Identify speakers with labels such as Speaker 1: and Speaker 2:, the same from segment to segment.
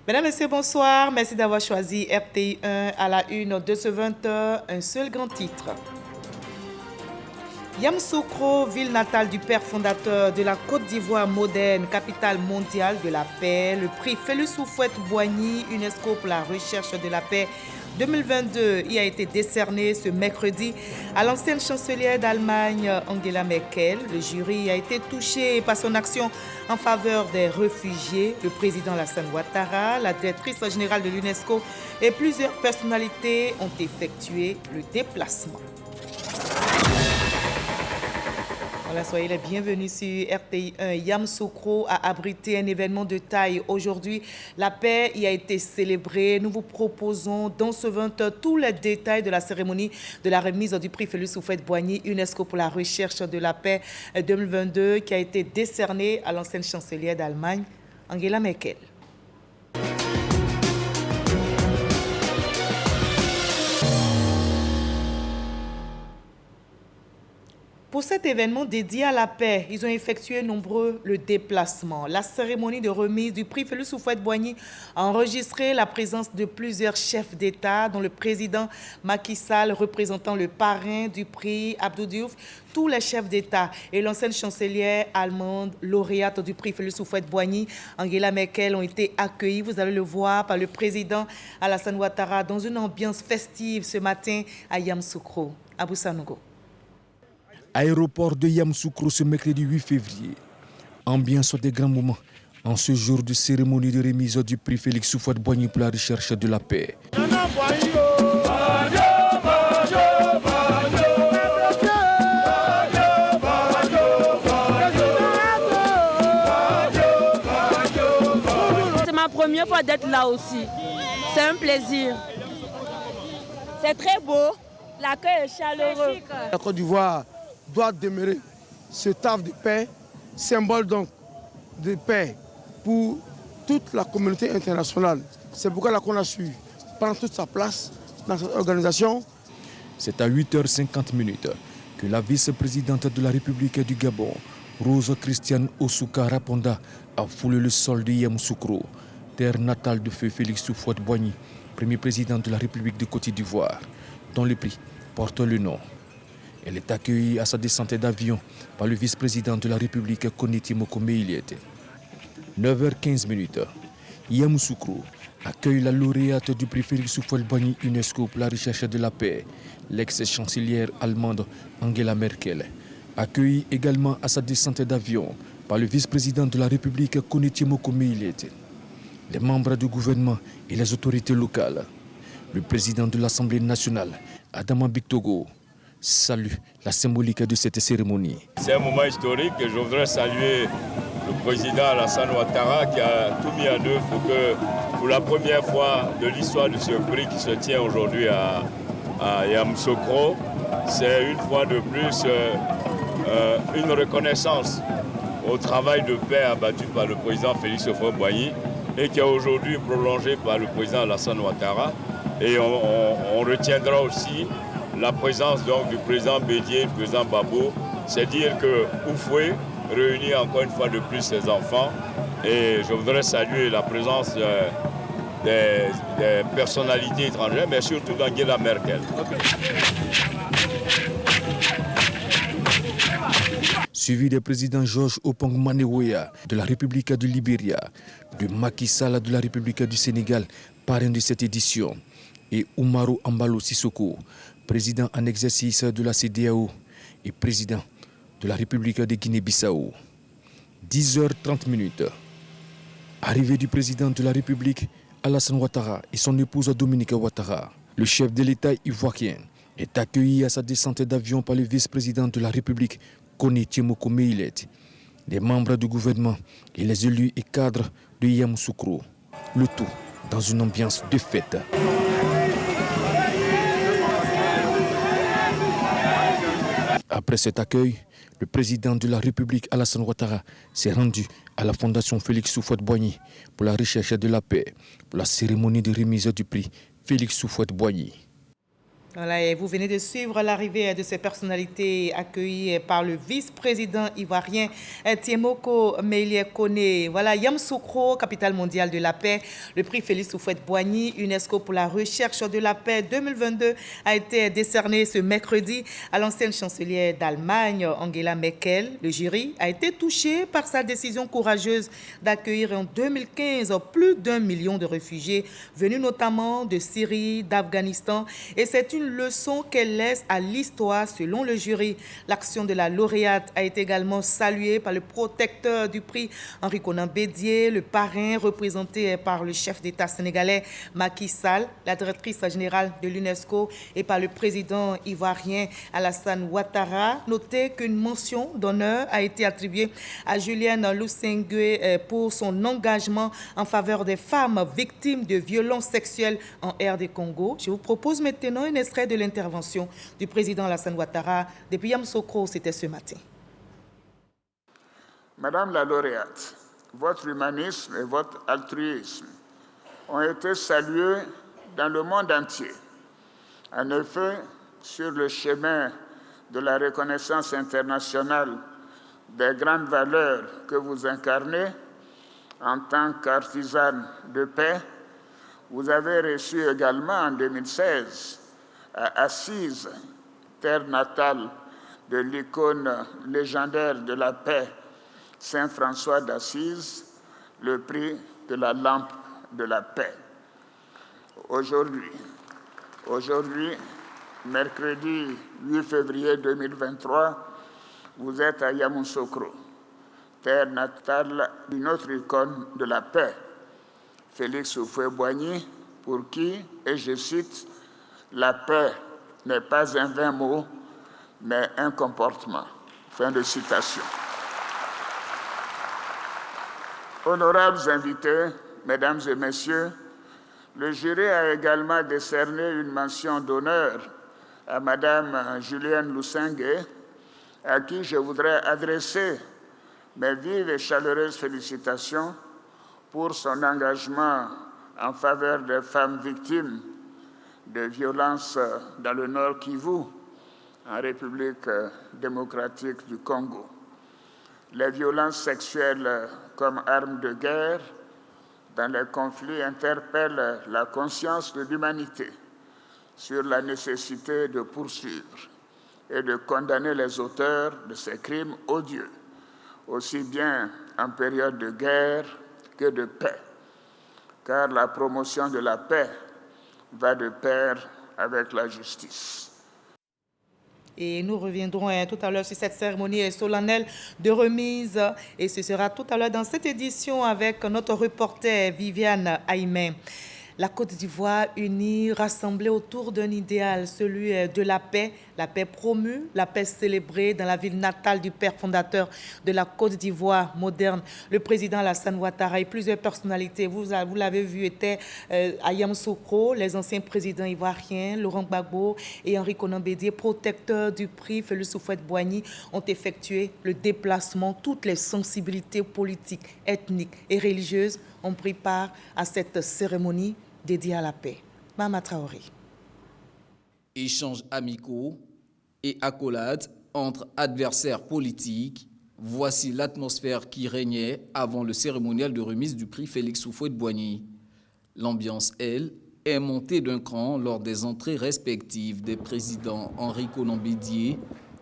Speaker 1: Mesdames, Messieurs, bonsoir. Merci d'avoir choisi RTI 1 à la une de ce 20h. Un seul grand titre. Yamoussoukro, ville natale du père fondateur de la Côte d'Ivoire moderne, capitale mondiale de la paix. Le prix Félix Houphouët-Boigny, UNESCO pour la recherche de la paix 2022, y a été décerné ce mercredi à l'ancienne chancelière d'Allemagne, Angela Merkel. Le jury a été touché par son action en faveur des réfugiés. Le président Alassane Ouattara, la directrice générale de l'UNESCO et plusieurs personnalités ont effectué le déplacement. Voilà, soyez les bienvenus sur RTI 1. Yamoussoukro a abrité un événement de taille. Aujourd'hui, la paix y a été célébrée. Nous vous proposons dans ce 20h tous les détails de la cérémonie de la remise du prix Félix Houphouët-Boigny, UNESCO pour la recherche de la paix 2022, qui a été décerné à l'ancienne chancelière d'Allemagne, Angela Merkel. Pour cet événement dédié à la paix, ils ont effectué nombreux déplacements. La cérémonie de remise du prix Félix Houphouët-Boigny a enregistré la présence de plusieurs chefs d'État, dont le président Macky Sall, représentant le parrain du prix Abdou Diouf, tous les chefs d'État et l'ancienne chancelière allemande, lauréate du prix Félix Houphouët-Boigny, Angela Merkel, ont été accueillis, vous allez le voir, par le président Alassane Ouattara dans une ambiance festive ce matin à Yamoussoukro. Abou Sanogo.
Speaker 2: Aéroport de Yamoussoukro ce mercredi 8 février. Ambiance des grands moments en ce jour de cérémonie de remise du prix Félix Houphouët-Boigny pour la recherche de la paix.
Speaker 3: C'est ma première fois d'être là aussi. C'est un plaisir. C'est très beau. L'accueil est chaleureux.
Speaker 4: La Côte d'Ivoire doit demeurer ce havre de paix, symbole donc de paix pour toute la communauté internationale. C'est pourquoi la CON a su prendre toute sa place dans cette organisation.
Speaker 2: C'est à 8h50 que la vice-présidente de la République du Gabon, Rose Christiane Ossouka Raponda, a foulé le sol de Yamoussoukro, terre natale de feu Félix Houphouët-Boigny, premier président de la République de Côte d'Ivoire, dont le prix porte le nom. Elle est accueillie à sa descente d'avion par le vice-président de la République, Koneti Mokome Iliete. 9h15, Yamoussoukro accueille la lauréate du prix Félix Houphouët-Boigny UNESCO pour la recherche de la paix, l'ex-chancelière allemande Angela Merkel. Accueillie également à sa descente d'avion par le vice-président de la République, Koneti Mokome Iliete. Les membres du gouvernement et les autorités locales. Le président de l'Assemblée nationale, Adama Bictogo, salue la symbolique de cette cérémonie.
Speaker 5: C'est un moment historique et je voudrais saluer le président Alassane Ouattara qui a tout mis en œuvre pour que, pour la première fois de l'histoire de ce prix qui se tient aujourd'hui à Yamoussoukro, c'est une fois de plus une reconnaissance au travail de paix abattu par le président Félix Houphouët-Boigny et qui est aujourd'hui prolongé par le président Alassane Ouattara. Et on retiendra aussi la présence donc du président Bédié, du président Babo. C'est dire que Houphouët réunit encore une fois de plus ses enfants. Et je voudrais saluer la présence des personnalités étrangères, mais surtout d'Angela Merkel.
Speaker 2: Suivi des présidents Georges Oppong Manewoya de la République du Libéria, de Macky Sall de la République du Sénégal, parrain de cette édition, et Oumarou Ambalo Sissoko, président en exercice de la CEDEAO et président de la République de Guinée-Bissau. 10h30. Arrivée du président de la République, Alassane Ouattara, et son épouse Dominique Ouattara. Le chef de l'État ivoirien est accueilli à sa descente d'avion par le vice-président de la République, Koneti Mokome Iliete, les membres du gouvernement et les élus et cadres de Yamoussoukro. Le tout dans une ambiance de fête. Après cet accueil, le président de la République, Alassane Ouattara, s'est rendu à la Fondation Félix Houphouët-Boigny pour la recherche de la paix, pour la cérémonie de remise du prix Félix Houphouët-Boigny.
Speaker 1: Voilà, et vous venez de suivre l'arrivée de ces personnalités accueillies par le vice-président ivoirien Tiemoko Meïlie Koné. Voilà, Yamoussoukro, capitale mondiale de la paix. Le prix Félix Houphouët-Boigny, UNESCO pour la recherche de la paix 2022 a été décerné ce mercredi à l'ancienne chancelière d'Allemagne, Angela Merkel. Le jury a été touché par sa décision courageuse d'accueillir en 2015 plus d'1 million de réfugiés venus notamment de Syrie, d'Afghanistan. Et c'est une leçon qu'elle laisse à l'histoire selon le jury. L'action de la lauréate a été également saluée par le protecteur du prix, Henri Konan Bédié, le parrain représenté par le chef d'État sénégalais Macky Sall, la directrice générale de l'UNESCO et par le président ivoirien Alassane Ouattara. Notez qu'une mention d'honneur a été attribuée à Julienne Lusengwe pour son engagement en faveur des femmes victimes de violences sexuelles en RD Congo. Je vous propose maintenant un extrait de l'intervention du président Alassane Ouattara depuis Yamoussoukro, c'était ce matin.
Speaker 6: Madame la lauréate, votre humanisme et votre altruisme ont été salués dans le monde entier. En effet, sur le chemin de la reconnaissance internationale des grandes valeurs que vous incarnez en tant qu'artisane de paix, vous avez reçu également en 2016 à Assise, terre natale de l'icône légendaire de la paix, Saint François d'Assise, le prix de la lampe de la paix. Aujourd'hui, mercredi 8 février 2023, vous êtes à Yamoussoukro, terre natale d'une autre icône de la paix, Félix Houphouët-Boigny, pour qui, et je cite, « La paix n'est pas un vain mot, mais un comportement ». Fin de citation. Honorables invités, mesdames et messieurs, le jury a également décerné une mention d'honneur à Madame Julienne Lusengwe, à qui je voudrais adresser mes vives et chaleureuses félicitations pour son engagement en faveur des femmes victimes de violences dans le Nord Kivu, en République démocratique du Congo. Les violences sexuelles comme armes de guerre dans les conflits interpellent la conscience de l'humanité sur la nécessité de poursuivre et de condamner les auteurs de ces crimes odieux, aussi bien en période de guerre que de paix, car la promotion de la paix va de pair avec la justice.
Speaker 1: Et nous reviendrons tout à l'heure sur cette cérémonie solennelle de remise. Et ce sera tout à l'heure dans cette édition avec notre reporter Viviane Aïmen. La Côte d'Ivoire unie, rassemblée autour d'un idéal, celui de la paix promue, la paix célébrée dans la ville natale du père fondateur de la Côte d'Ivoire moderne, le président Alassane Ouattara et plusieurs personnalités, vous l'avez vu, étaient à Yamoussoukro, les anciens présidents ivoiriens, Laurent Gbagbo et Henri Konan Bédié, protecteurs du prix Félix Houphouët-Boigny, ont effectué le déplacement. Toutes les sensibilités politiques, ethniques et religieuses ont pris part à cette cérémonie dédiée à la paix. Mama Traoré.
Speaker 7: Échanges amicaux et accolades entre adversaires politiques, voici l'atmosphère qui régnait avant le cérémonial de remise du prix Félix Houphouët-Boigny. L'ambiance, elle, est montée d'un cran lors des entrées respectives des présidents Henri Konan Bédié,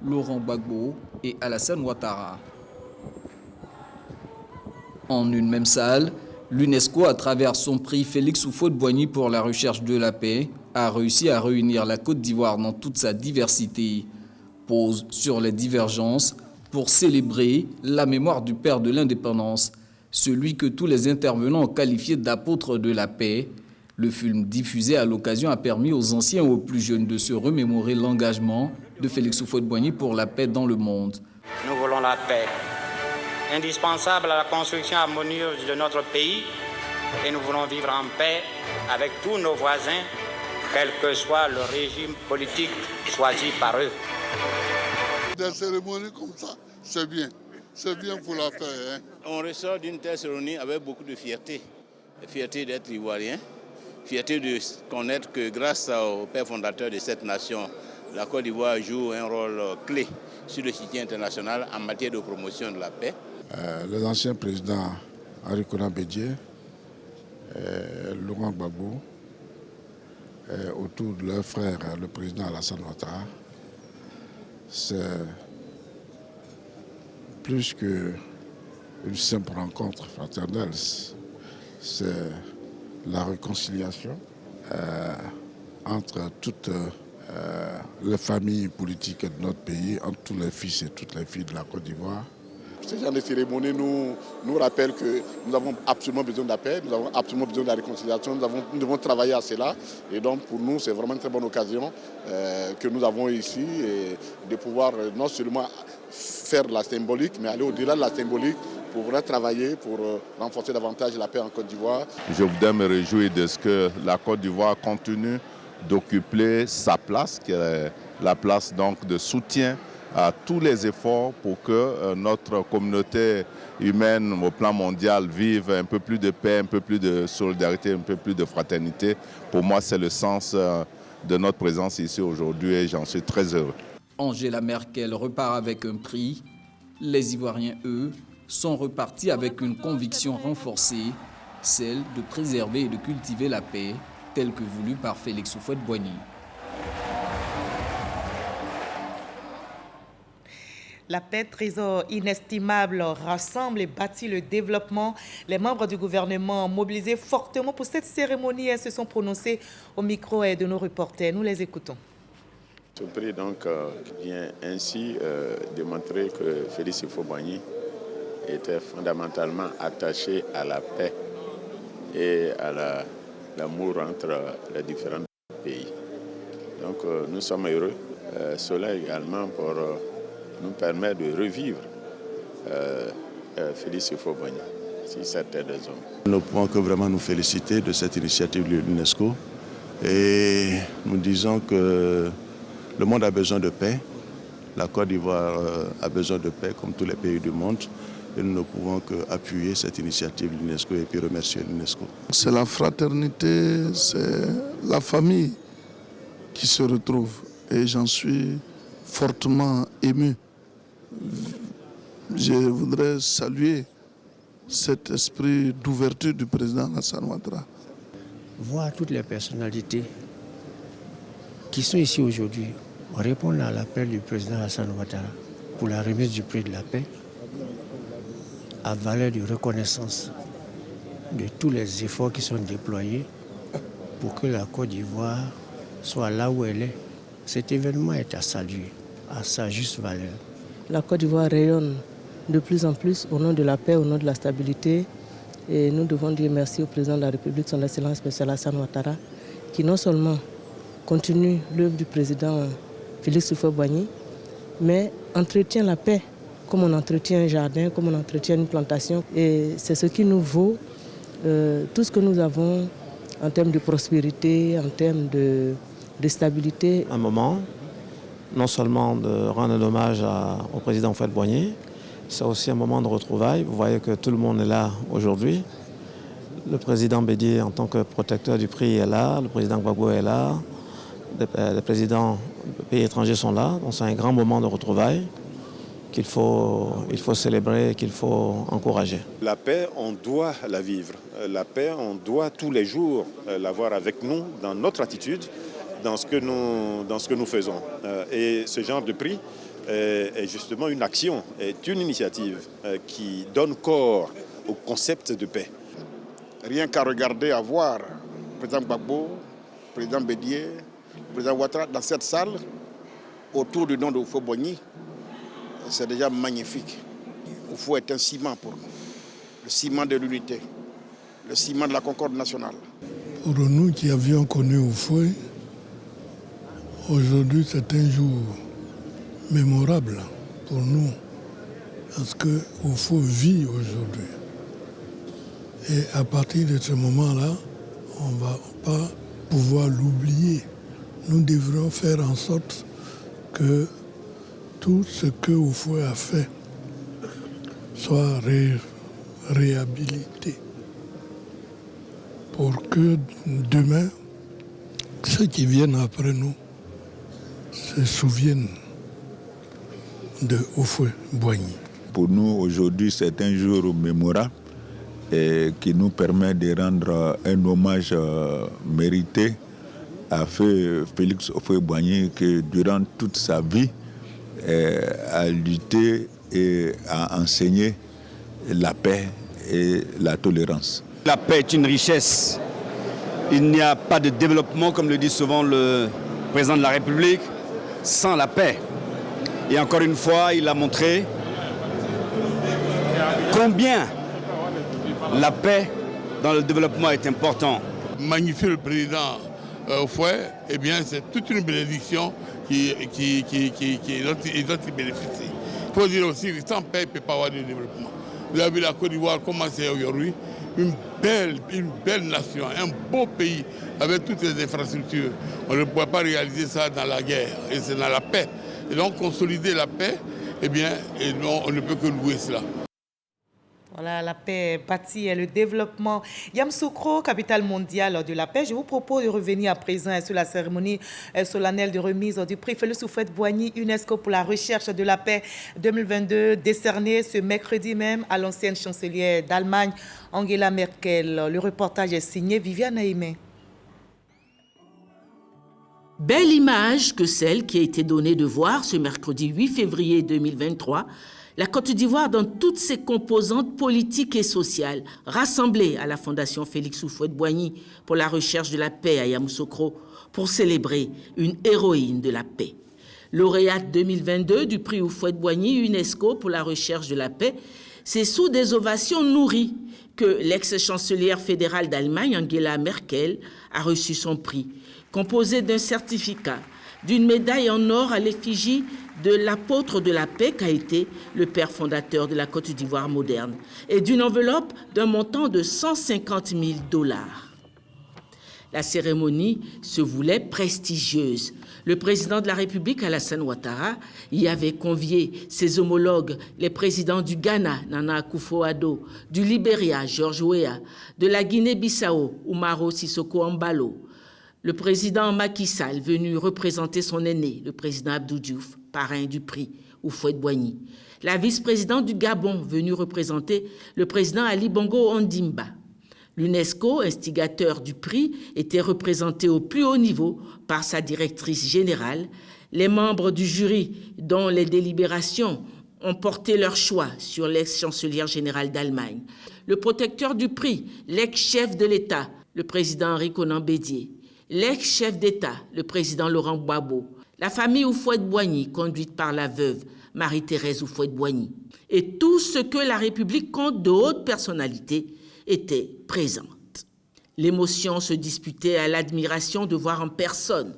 Speaker 7: Laurent Gbagbo et Alassane Ouattara. En une même salle, l'UNESCO, à travers son prix Félix Houphouët-Boigny pour la recherche de la paix, a réussi à réunir la Côte d'Ivoire dans toute sa diversité. Pose sur les divergences pour célébrer la mémoire du père de l'indépendance, celui que tous les intervenants ont qualifié d'apôtre de la paix. Le film diffusé à l'occasion a permis aux anciens et aux plus jeunes de se remémorer l'engagement de Félix Houphouët-Boigny pour la paix dans le monde.
Speaker 8: Nous voulons la paix, indispensable à la construction harmonieuse de notre pays, et nous voulons vivre en paix avec tous nos voisins, quel que soit le régime politique choisi par eux.
Speaker 9: Des cérémonies comme ça, c'est bien. C'est bien pour la paix. Hein?
Speaker 10: On ressort d'une telle cérémonie avec beaucoup de fierté. Fierté d'être ivoirien, Fierté de connaître que grâce au père fondateur de cette nation, la Côte d'Ivoire joue un rôle clé sur le soutien international en matière de promotion de la paix.
Speaker 4: Les anciens présidents Henri Konan Bédié, Laurent Gbagbo, autour de leur frère, le président Alassane Ouattara, c'est plus qu'une simple rencontre fraternelle. C'est la réconciliation entre toutes les familles politiques de notre pays, entre tous les fils et toutes les filles de la Côte d'Ivoire.
Speaker 11: Ce genre de cérémonie nous rappelle que nous avons absolument besoin de la paix, nous avons absolument besoin de la réconciliation, nous devons travailler à cela. Et donc pour nous, c'est vraiment une très bonne occasion que nous avons ici et de pouvoir non seulement faire la symbolique, mais aller au-delà de la symbolique pour vraiment travailler, pour renforcer davantage la paix en Côte d'Ivoire.
Speaker 12: Je voudrais me réjouir de ce que la Côte d'Ivoire continue d'occuper sa place, qui est la place donc de soutien à tous les efforts pour que notre communauté humaine au plan mondial vive un peu plus de paix, un peu plus de solidarité, un peu plus de fraternité. Pour moi, c'est le sens de notre présence ici aujourd'hui et j'en suis très heureux.
Speaker 7: Angela Merkel repart avec un prix. Les Ivoiriens, eux, sont repartis avec une conviction renforcée, celle de préserver et de cultiver la paix, telle que voulue par Félix Houphouët-Boigny.
Speaker 1: La paix, trésor inestimable, rassemble et bâtit le développement. Les membres du gouvernement mobilisés fortement pour cette cérémonie se sont prononcés au micro de nos reporters. Nous les écoutons.
Speaker 13: Ce prix donc vient ainsi démontrer que Félix Houphouët-Boigny était fondamentalement attaché à la paix et à l'amour entre les différents pays. Donc nous sommes heureux. Cela également pour nous permet de revivre Félix Houphouët-Boigny, si c'était des hommes.
Speaker 14: Nous ne pouvons que vraiment nous féliciter de cette initiative de l'UNESCO et nous disons que le monde a besoin de paix, la Côte d'Ivoire a besoin de paix comme tous les pays du monde et nous ne pouvons qu'appuyer cette initiative de l'UNESCO et puis remercier l'UNESCO.
Speaker 4: C'est la fraternité, c'est la famille qui se retrouve et j'en suis fortement ému. Je voudrais saluer cet esprit d'ouverture du président Alassane Ouattara.
Speaker 15: Voir toutes les personnalités qui sont ici aujourd'hui répondre à l'appel du président Alassane Ouattara pour la remise du prix de la paix à valeur de reconnaissance de tous les efforts qui sont déployés pour que la Côte d'Ivoire soit là où elle est. Cet événement est à saluer, à sa juste valeur.
Speaker 16: La Côte d'Ivoire rayonne de plus en plus au nom de la paix, au nom de la stabilité. Et nous devons dire merci au président de la République, son Excellence M. Alassane Ouattara, qui non seulement continue l'œuvre du président Félix Houphouët-Boigny, mais entretient la paix comme on entretient un jardin, comme on entretient une plantation. Et c'est ce qui nous vaut tout ce que nous avons en termes de prospérité, en termes de stabilité.
Speaker 17: Un moment, non seulement de rendre un hommage au président Houphouët-Boigny, c'est aussi un moment de retrouvailles. Vous voyez que tout le monde est là aujourd'hui. Le président Bédié, en tant que protecteur du prix, est là. Le président Gbagbo est là. Les présidents des pays étrangers sont là. Donc c'est un grand moment de retrouvailles qu'il faut célébrer et qu'il faut encourager.
Speaker 18: La paix, on doit la vivre. La paix, on doit tous les jours l'avoir avec nous dans notre attitude, dans ce que nous faisons. Et ce genre de prix est justement une action, est une initiative qui donne corps au concept de paix.
Speaker 11: Rien qu'à regarder, à voir le président Gbagbo, le président Bédié, le président Ouattara dans cette salle, autour du nom de Houphouët-Boigny, c'est déjà magnifique. Oufou est un ciment pour nous, le ciment de l'unité, le ciment de la concorde nationale.
Speaker 4: Pour nous qui avions connu Oufouët, aujourd'hui c'est un jour mémorable pour nous, parce que Oufouët vit aujourd'hui. Et à partir de ce moment-là, on ne va pas pouvoir l'oublier. Nous devrons faire en sorte que tout ce que Oufouët a fait soit réhabilité
Speaker 9: pour que demain, ceux qui viennent après nous se souviennent de Houphouët-Boigny.
Speaker 19: Pour nous, aujourd'hui, c'est un jour mémorable et qui nous permet de rendre un hommage mérité à feu Félix Houphouët-Boigny qui, durant toute sa vie, a lutté et a enseigné la paix et la tolérance.
Speaker 20: La paix est une richesse. Il n'y a pas de développement, comme le dit souvent le président de la République, sans la paix. Et encore une fois, il a montré combien la paix dans le développement est important.
Speaker 9: Magnifier le président Houphouët, eh bien, c'est toute une bénédiction dont il bénéficie. Il faut dire aussi que sans paix, il ne peut pas avoir de développement. Vous avez vu la Côte d'Ivoire, comment c'est aujourd'hui, une belle nation, un beau pays avec toutes les infrastructures. On ne pourrait pas réaliser ça dans la guerre, et c'est dans la paix. Et donc consolider la paix, eh bien, on ne peut que louer cela.
Speaker 1: Voilà, la paix bâtie et le développement. Yamoussoukro, capitale mondiale de la paix. Je vous propose de revenir à présent sur la cérémonie solennelle de remise du prix Félix Houphouët-Boigny UNESCO pour la recherche de la paix 2022, décerné ce mercredi même à l'ancienne chancelière d'Allemagne, Angela Merkel. Le reportage est signé Viviane Aimé.
Speaker 21: Belle image que celle qui a été donnée de voir ce mercredi 8 février 2023, la Côte d'Ivoire dans toutes ses composantes politiques et sociales, rassemblées à la Fondation Félix Houphouët-Boigny pour la recherche de la paix à Yamoussoukro, pour célébrer une héroïne de la paix. Lauréate 2022 du prix Houphouët-Boigny UNESCO pour la recherche de la paix, c'est sous des ovations nourries que l'ex-chancelière fédérale d'Allemagne, Angela Merkel, a reçu son prix, composé d'un certificat, d'une médaille en or à l'effigie de l'apôtre de la paix qu'a été le père fondateur de la Côte d'Ivoire moderne et d'une enveloppe d'un montant de 150 000 $. La cérémonie se voulait prestigieuse. Le président de la République, Alassane Ouattara, y avait convié ses homologues, les présidents du Ghana, Nana Akufo-Addo, du Libéria, George Weah, de la Guinée-Bissau, Umaro Sissoko Embalo, le président Macky Sall, venu représenter son aîné, le président Abdou Diouf, parrain du prix Houphouët-Boigny. La vice-présidente du Gabon, venue représenter le président Ali Bongo Ondimba. L'UNESCO, instigateur du prix, était représenté au plus haut niveau par sa directrice générale. Les membres du jury, dont les délibérations ont porté leur choix sur l'ex-chancelière générale d'Allemagne. Le protecteur du prix, l'ex-chef de l'État, le président Henri Konan Bédié. L'ex-chef d'État, le président Laurent Gbagbo, la famille Houphouët-Boigny, conduite par la veuve Marie-Thérèse Houphouët-Boigny, et tout ce que la République compte de hautes personnalités étaient présentes. L'émotion se disputait à l'admiration de voir en personne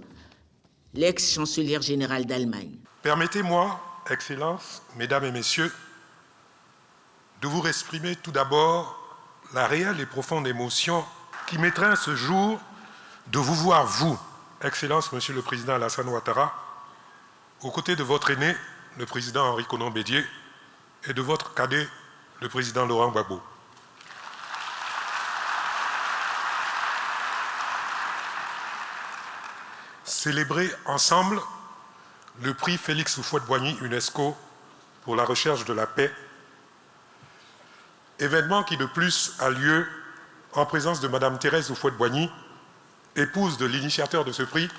Speaker 21: l'ex-chancelière générale d'Allemagne.
Speaker 22: Permettez-moi, Excellences, Mesdames et Messieurs, de vous exprimer tout d'abord la réelle et profonde émotion qui m'étreint ce jour de vous voir, vous, Excellence, Monsieur le Président Alassane Ouattara, aux côtés de votre aîné, le Président Henri Konan Bédié, et de votre cadet, le Président Laurent Gbagbo. Célébrer ensemble le prix Félix Houphouët-Boigny UNESCO pour la recherche de la paix, événement qui de plus a lieu en présence de Madame Thérèse Houphouët-Boigny, épouse de l'initiateur de ce prix,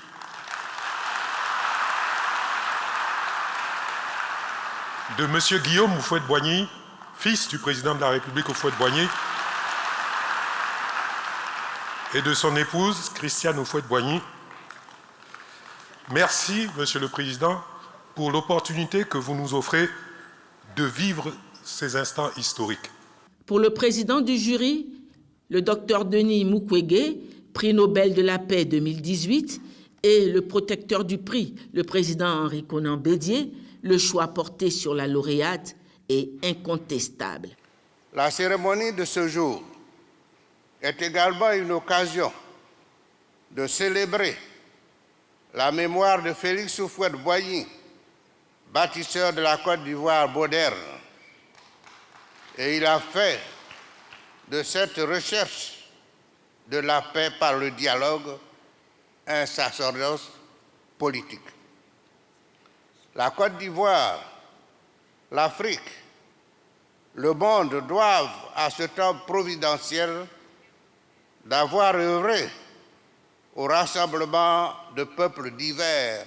Speaker 22: de Monsieur Guillaume Houphouët-Boigny, fils du président de la République Houphouët-Boigny, et de son épouse Christiane Houphouët-Boigny. Merci, Monsieur le Président, pour l'opportunité que vous nous offrez de vivre ces instants historiques.
Speaker 21: Pour le président du jury, le docteur Denis Mukwege, prix Nobel de la paix 2018, et le protecteur du prix, le président Henri Konan Bédié, le choix porté sur la lauréate est incontestable.
Speaker 23: La cérémonie de ce jour est également une occasion de célébrer la mémoire de Félix Houphouët-Boigny, bâtisseur de la Côte d'Ivoire moderne. Et il a fait de cette recherche de la paix par le dialogue, un sacerdoce politique. La Côte d'Ivoire, l'Afrique, le monde doivent à ce temps providentiel d'avoir œuvré au rassemblement de peuples divers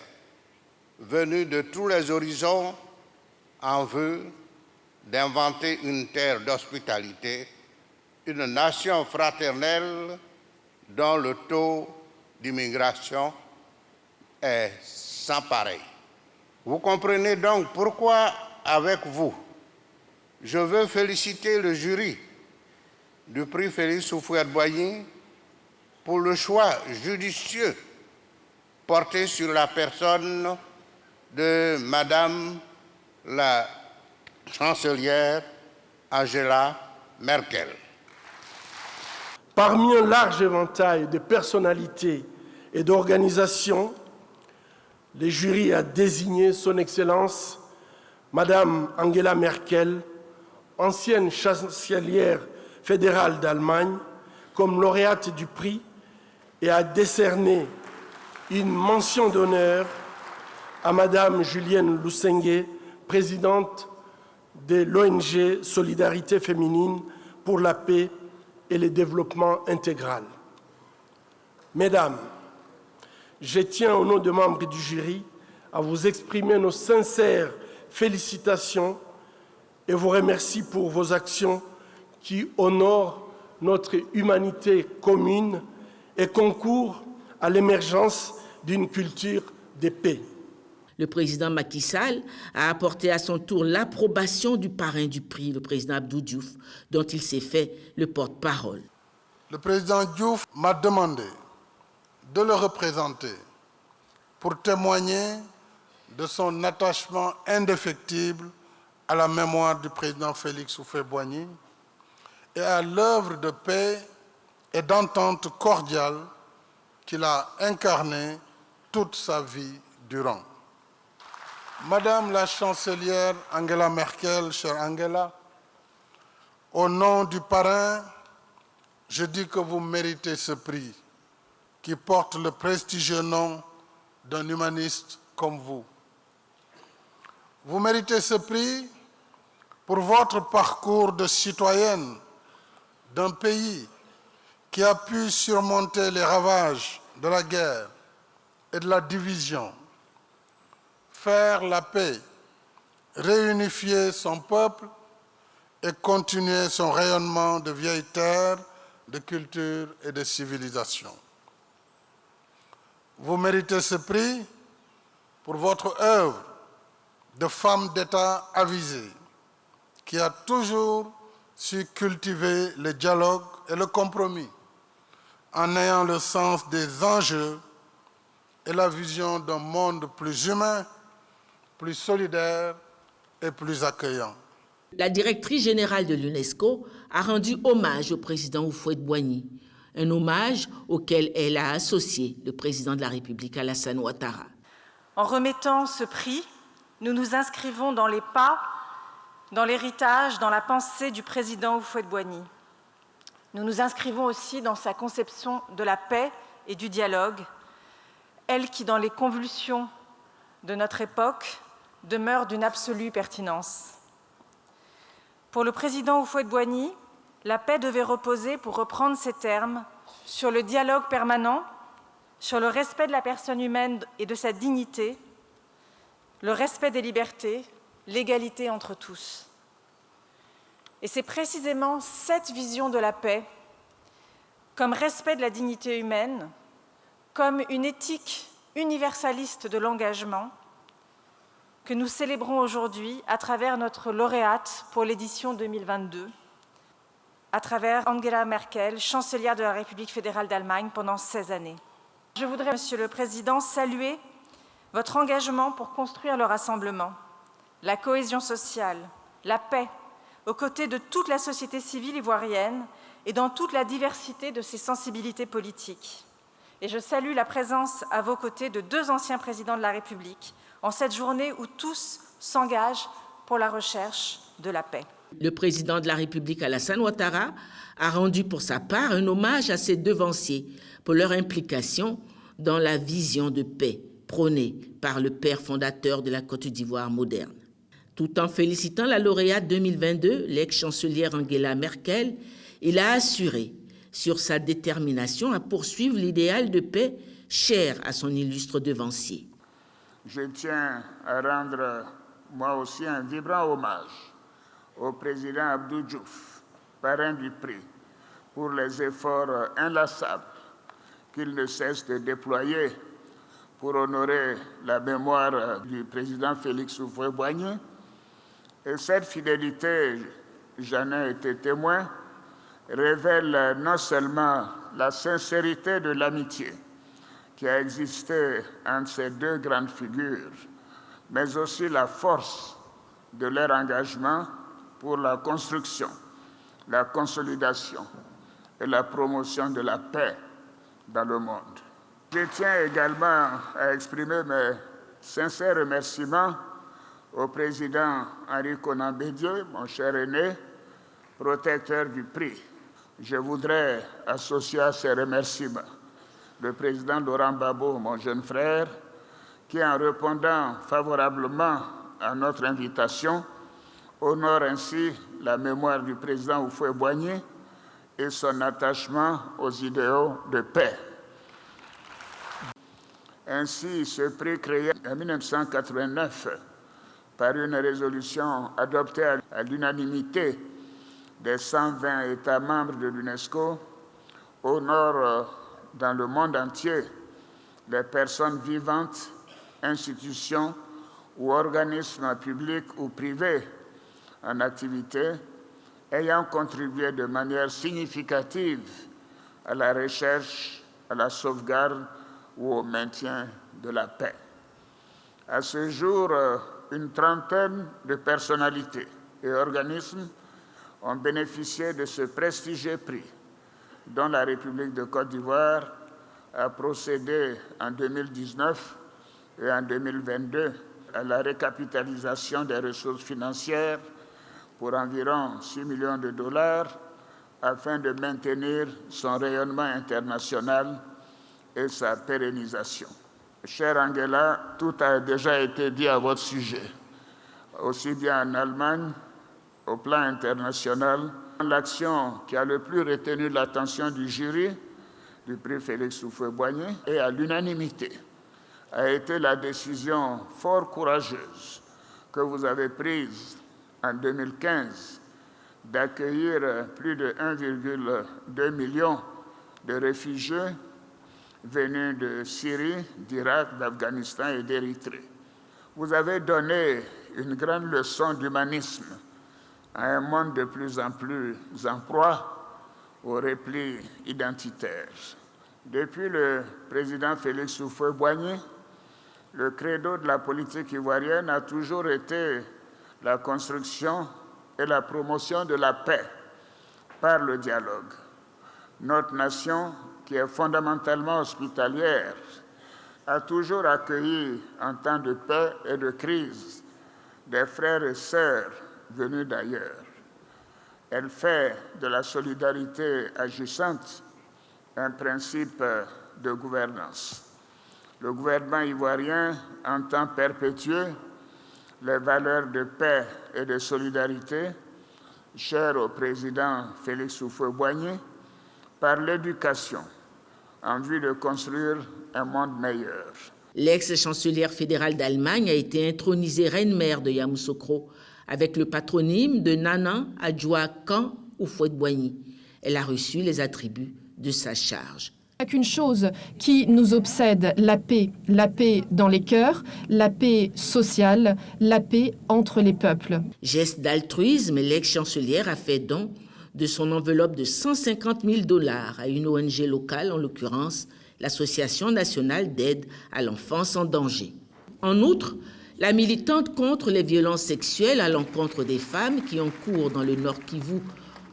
Speaker 23: venus de tous les horizons en vue d'inventer une terre d'hospitalité, une nation fraternelle dont le taux d'immigration est sans pareil. Vous comprenez donc pourquoi, avec vous, je veux féliciter le jury du prix Félix Houphouët-Boigny pour le choix judicieux porté sur la personne de Madame la chancelière Angela Merkel.
Speaker 2: Parmi un large éventail de personnalités et d'organisations, le jury a désigné Son Excellence Madame Angela Merkel, ancienne chancelière fédérale d'Allemagne, comme lauréate du prix et a décerné une mention d'honneur à Madame Julienne Lusenge, présidente de l'ONG Solidarité féminine pour la paix et le développement intégral. Mesdames, je tiens au nom des membres du jury à vous exprimer nos sincères félicitations et vous remercie pour vos actions qui honorent notre humanité commune et concourent à l'émergence d'une culture de paix.
Speaker 21: Le président Macky Sall a apporté à son tour l'approbation du parrain du prix, le président Abdou Diouf, dont il s'est fait le porte-parole.
Speaker 3: Le président Diouf m'a demandé de le représenter pour témoigner de son attachement indéfectible à la mémoire du président Félix Houphouët-Boigny et à l'œuvre de paix et d'entente cordiale qu'il a incarnée toute sa vie durant. Madame la chancelière Angela Merkel, chère Angela, au nom du parrain, je dis que vous méritez ce prix qui porte le prestigieux nom d'un humaniste comme vous. Vous méritez ce prix pour votre parcours de citoyenne d'un pays qui a pu surmonter les ravages de la guerre et de la division, faire la paix, réunifier son peuple et continuer son rayonnement de vieille terre, de culture et de civilisation. Vous méritez ce prix pour votre œuvre de femme d'État avisée, qui a toujours su cultiver le dialogue et le compromis, en ayant le sens des enjeux et la vision d'un monde plus humain, plus solidaire et plus accueillant.
Speaker 21: La directrice générale de l'UNESCO a rendu hommage au président Houphouët-Boigny, un hommage auquel elle a associé le président de la République, Alassane Ouattara.
Speaker 5: En remettant ce prix, nous nous inscrivons dans les pas, dans l'héritage, dans la pensée du président Houphouët-Boigny. Nous nous inscrivons aussi dans sa conception de la paix et du dialogue, elle qui, dans les convulsions de notre époque, demeure d'une absolue pertinence. Pour le président Houphouët-Boigny, la paix devait reposer, pour reprendre ses termes, sur le dialogue permanent, sur le respect de la personne humaine et de sa dignité, le respect des libertés, l'égalité entre tous. Et c'est précisément cette vision de la paix, comme respect de la dignité humaine, comme une éthique universaliste de l'engagement, que nous célébrons aujourd'hui à travers notre lauréate pour l'édition 2022, à travers Angela Merkel, chancelière de la République fédérale d'Allemagne pendant 16 années. Je voudrais, Monsieur le Président, saluer votre engagement pour construire le rassemblement, la cohésion sociale, la paix, aux côtés de toute la société civile ivoirienne et dans toute la diversité de ses sensibilités politiques. Et je salue la présence à vos côtés de 2 anciens présidents de la République en cette journée où tous s'engagent pour la recherche de la paix.
Speaker 21: Le président de la République, Alassane Ouattara, a rendu pour sa part un hommage à ses devanciers pour leur implication dans la vision de paix prônée par le père fondateur de la Côte d'Ivoire moderne. Tout en félicitant la lauréate 2022, l'ex-chancelière Angela Merkel, il a assuré sur sa détermination à poursuivre l'idéal de paix cher à son illustre devancier.
Speaker 6: Je tiens à rendre moi aussi un vibrant hommage au président Abdou Diouf, parrain du prix, pour les efforts inlassables qu'il ne cesse de déployer pour honorer la mémoire du président Félix Houphouët-Boigny. Et cette fidélité, j'en ai été témoin, révèle non seulement la sincérité de l'amitié qui a existé entre ces deux grandes figures, mais aussi la force de leur engagement pour la construction, la consolidation et la promotion de la paix dans le monde. Je tiens également à exprimer mes sincères remerciements au président Henri Konan Bédié, mon cher aîné, protecteur du prix. Je voudrais associer à ces remerciements le président Laurent Gbagbo, mon jeune frère, qui, en répondant favorablement à notre invitation, honore ainsi la mémoire du président Houphouët-Boigny et son attachement aux idéaux de paix. Ainsi, ce prix créé en 1989 par une résolution adoptée à l'unanimité des 120 États membres de l'UNESCO, honore dans le monde entier les personnes vivantes, institutions ou organismes publics ou privés en activité ayant contribué de manière significative à la recherche, à la sauvegarde ou au maintien de la paix. À ce jour, une trentaine de personnalités et organismes ont bénéficié de ce prestigieux prix, dont la République de Côte d'Ivoire a procédé en 2019 et en 2022 à la récapitalisation des ressources financières pour environ 6 millions de dollars afin de maintenir son rayonnement international et sa pérennisation. Chère Angela, tout a déjà été dit à votre sujet, aussi bien en Allemagne, au plan international. L'action qui a le plus retenu l'attention du jury du prix Félix Houphouët-Boigny et à l'unanimité a été la décision fort courageuse que vous avez prise en 2015 d'accueillir plus de 1,2 million de réfugiés venus de Syrie, d'Irak, d'Afghanistan et d'Érythrée. Vous avez donné une grande leçon d'humanisme à un monde de plus en plus en proie au repli identitaire. Depuis le président Félix Houphouët-Boigny, le credo de la politique ivoirienne a toujours été la construction et la promotion de la paix par le dialogue. Notre nation, qui est fondamentalement hospitalière, a toujours accueilli en temps de paix et de crise des frères et sœurs venus d'ailleurs. Elle fait de la solidarité agissante un principe de gouvernance. Le gouvernement ivoirien entend perpétuer les valeurs de paix et de solidarité chères au président Félix Houphouët-Boigny par l'éducation en vue de construire un monde meilleur.
Speaker 21: L'ex-chancelière fédérale d'Allemagne a été intronisée reine-mère de Yamoussoukro avec le patronyme de Nana Adjoa Kan Houphouët-Boigny. Elle a reçu les attributs de sa charge.
Speaker 8: Il n'y a qu'une chose qui nous obsède, la paix dans les cœurs, la paix sociale, la paix entre les peuples.
Speaker 21: Geste d'altruisme, l'ex-chancelière a fait don de son enveloppe de 150 000 $ à une ONG locale, en l'occurrence l'Association nationale d'aide à l'enfance en danger. En outre, la militante contre les violences sexuelles à l'encontre des femmes qui ont cours dans le Nord Kivu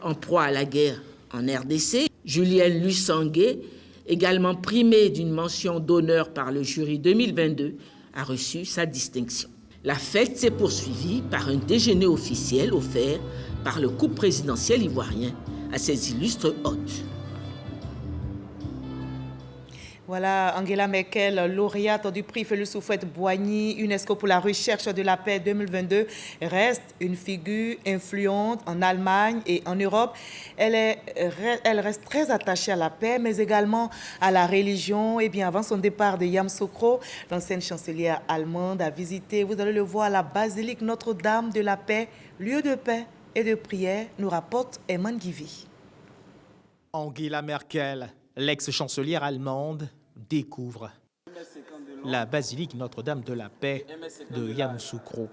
Speaker 21: en proie à la guerre en RDC, Julienne Lussangué, également primée d'une mention d'honneur par le jury 2022, a reçu sa distinction. La fête s'est poursuivie par un déjeuner officiel offert par le couple présidentiel ivoirien à ses illustres hôtes.
Speaker 1: Voilà, Angela Merkel, lauréate du prix Félix Houphouët-Boigny, UNESCO pour la recherche de la paix 2022, reste une figure influente en Allemagne et en Europe. Elle reste très attachée à la paix, mais également à la religion. Et bien avant son départ de Yamoussoukro, l'ancienne chancelière allemande a visité, vous allez le voir, la basilique Notre-Dame de la Paix, lieu de paix et de prière, nous rapporte Eman Givi.
Speaker 7: Angela Merkel, l'ex-chancelière allemande, découvre la basilique Notre-Dame de la Paix de Yamoussoukro.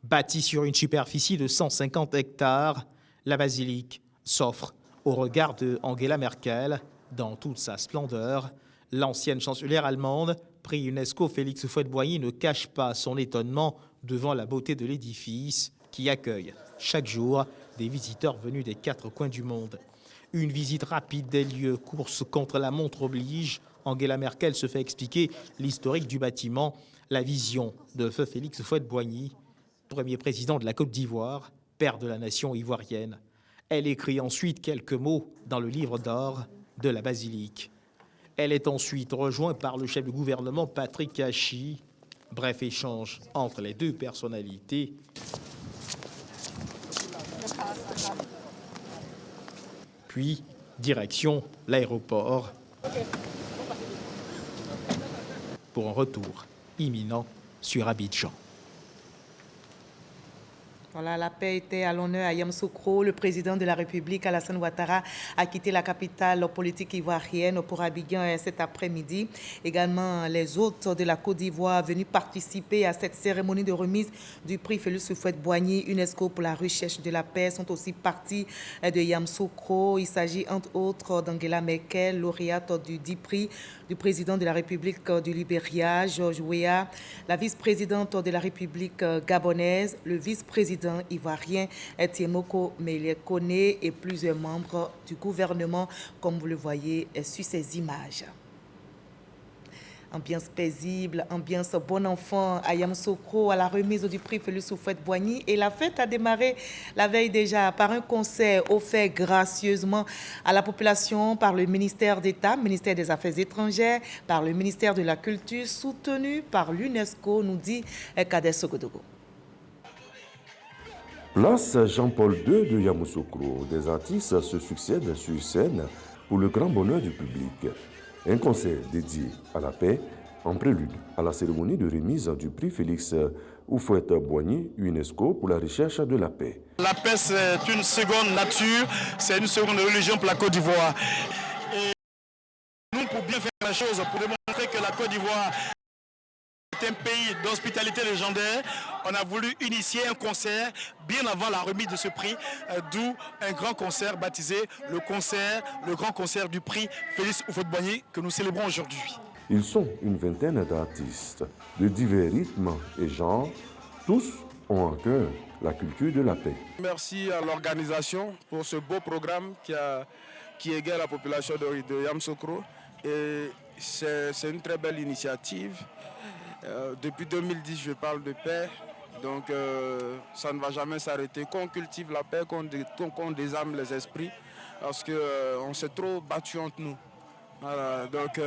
Speaker 7: Bâtie sur une superficie de 150 hectares, la basilique s'offre au regard de Angela Merkel dans toute sa splendeur. L'ancienne chancelière allemande, prix UNESCO Félix Houphouët-Boigny, ne cache pas son étonnement devant la beauté de l'édifice qui accueille chaque jour des visiteurs venus des 4 coins du monde. Une visite rapide des lieux, course contre la montre oblige. Angela Merkel se fait expliquer l'historique du bâtiment, la vision de feu Félix Houphouët-Boigny, premier président de la Côte d'Ivoire, père de la nation ivoirienne. Elle écrit ensuite quelques mots dans le livre d'or de la basilique. Elle est ensuite rejointe par le chef du gouvernement Patrick Kachi. Bref échange entre les deux personnalités. Puis, direction l'aéroport pour un retour imminent sur Abidjan.
Speaker 1: Voilà, la paix était à l'honneur à Yamoussoukro. Le président de la République, Alassane Ouattara, a quitté la capitale politique ivoirienne pour Abidjan cet après-midi. Également, les hôtes de la Côte d'Ivoire venus participer à cette cérémonie de remise du prix Félix Houphouët-Boigny, UNESCO pour la recherche de la paix, sont aussi partis de Yamoussoukro. Il s'agit entre autres d'Angela Merkel, lauréate du 10 prix, du président de la République du Libéria, Georges Weah, la vice-présidente de la République gabonaise, le vice-président ivoirien Tiemoko Mele-Kone et plusieurs membres du gouvernement, comme vous le voyez sur ces images. Ambiance paisible, ambiance bon enfant à Yamoussoukro à la remise du prix Félix Houphouët-Boigny. Et la fête a démarré la veille déjà par un concert offert gracieusement à la population par le ministère d'État, ministère des Affaires étrangères, par le ministère de la Culture, soutenu par l'UNESCO, nous dit Kader Sogodogo.
Speaker 10: Place Jean-Paul II de Yamoussoukro, des artistes se succèdent sur scène pour le grand bonheur du public. Un concert dédié à la paix en prélude à la cérémonie de remise du prix Félix Houphouët-Boigny, UNESCO pour la recherche de la paix.
Speaker 12: La paix, c'est une seconde nature, c'est une seconde religion pour la Côte d'Ivoire. Et nous, pour bien faire la chose, pour démontrer que la Côte d'Ivoire est un pays d'hospitalité légendaire, on a voulu initier un concert bien avant la remise de ce prix, d'où un grand concert baptisé le grand concert du prix Félix Houphouët-Boigny que nous célébrons aujourd'hui.
Speaker 10: Ils sont une vingtaine d'artistes de divers rythmes et genres. Tous ont en cœur la culture de la paix.
Speaker 24: Merci à l'organisation pour ce beau programme qui égale la population de Yamoussoukro. Et c'est une très belle initiative. Depuis 2010, je parle de paix, donc ça ne va jamais s'arrêter. Qu'on cultive la paix, qu'on désarme les esprits, parce qu'on s'est trop battu entre nous. Voilà, donc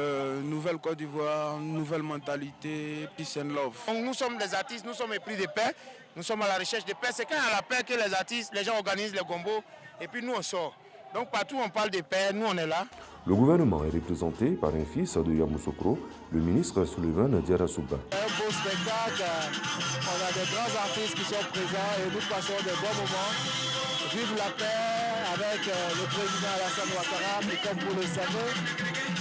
Speaker 24: nouvelle Côte d'Ivoire, nouvelle mentalité, peace and love.
Speaker 25: Nous sommes des artistes, nous sommes épris de paix, nous sommes à la recherche de paix. C'est quand il y a la paix que les artistes, les gens organisent les gombos, et puis nous on sort. Donc partout où on parle de paix, nous on est là.
Speaker 10: Le gouvernement est représenté par un fils de Yamoussoukro, le ministre Souleymane Diarra-Souba.
Speaker 26: Un beau spectacle, on a des grands artistes qui sont présents et nous passons des bons moments. Vive la paix avec le président Alassane Ouattara qui, comme vous le savez,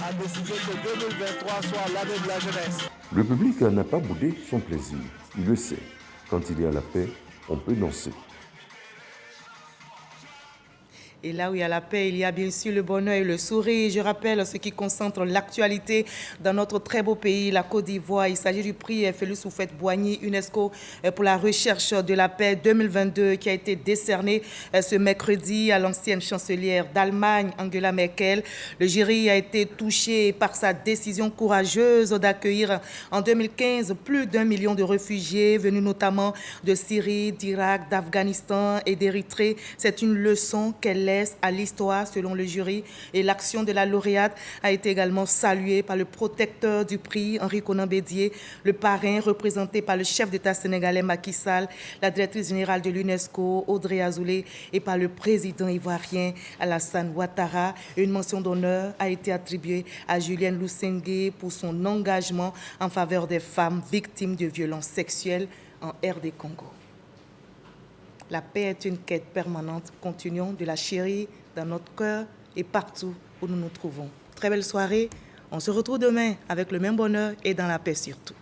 Speaker 26: a décidé que 2023 soit l'année de la jeunesse.
Speaker 10: Le public n'a pas boudé son plaisir, il le sait. Quand il y a la paix, on peut danser.
Speaker 1: Et là où il y a la paix, il y a bien sûr le bonheur et le sourire. Je rappelle ce qui concentre l'actualité dans notre très beau pays, la Côte d'Ivoire. Il s'agit du prix Félix Houphouët-Boigny UNESCO pour la recherche de la paix 2022 qui a été décerné ce mercredi à l'ancienne chancelière d'Allemagne, Angela Merkel. Le jury a été touché par sa décision courageuse d'accueillir en 2015 plus d'1 million de réfugiés venus notamment de Syrie, d'Irak, d'Afghanistan et d'Érythrée. C'est une leçon qu'elle laisse à l'histoire selon le jury, et l'action de la lauréate a été également saluée par le protecteur du prix, Henri Konan Bédié, le parrain représenté par le chef d'État sénégalais Macky Sall, la directrice générale de l'UNESCO, Audrey Azoulay, et par le président ivoirien Alassane Ouattara. Une mention d'honneur a été attribuée à Julienne Lusenge pour son engagement en faveur des femmes victimes de violences sexuelles en RD Congo. La paix est une quête permanente. Continuons de la chérir dans notre cœur et partout où nous nous trouvons. Très belle soirée. On se retrouve demain avec le même bonheur et dans la paix surtout.